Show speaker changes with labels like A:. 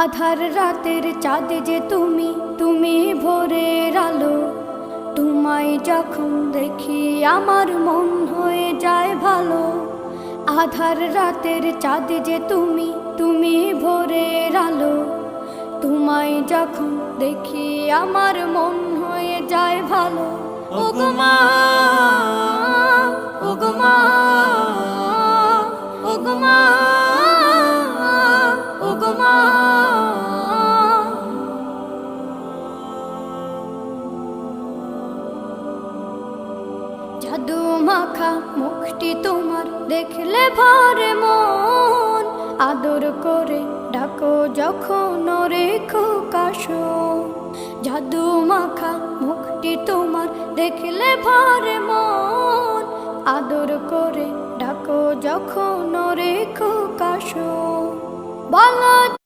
A: আধার রাতের চাঁদ যে তুমি, তুমি ভোরের আলো। তোমায় যখন দেখি আমার মন হয়ে যায় ভালো। আধার রাতের চাঁদ যে তুমি, তুমি ভোরের আলো। তোমায় যখন দেখি আমার মন হয়ে যায় ভালো। ওগো মা, ওগো মা, ওগো মা, ওগো মা। জাদু মাখা মুখটি তোমার দেখলে ভরে মন। আদর করে ডাকো যখন রেখো কাশো। জাদু মাখা মুখটি তোমার দেখলে ভরে মন। আদর করে ডাকো যখন রেখো কাশো। বলো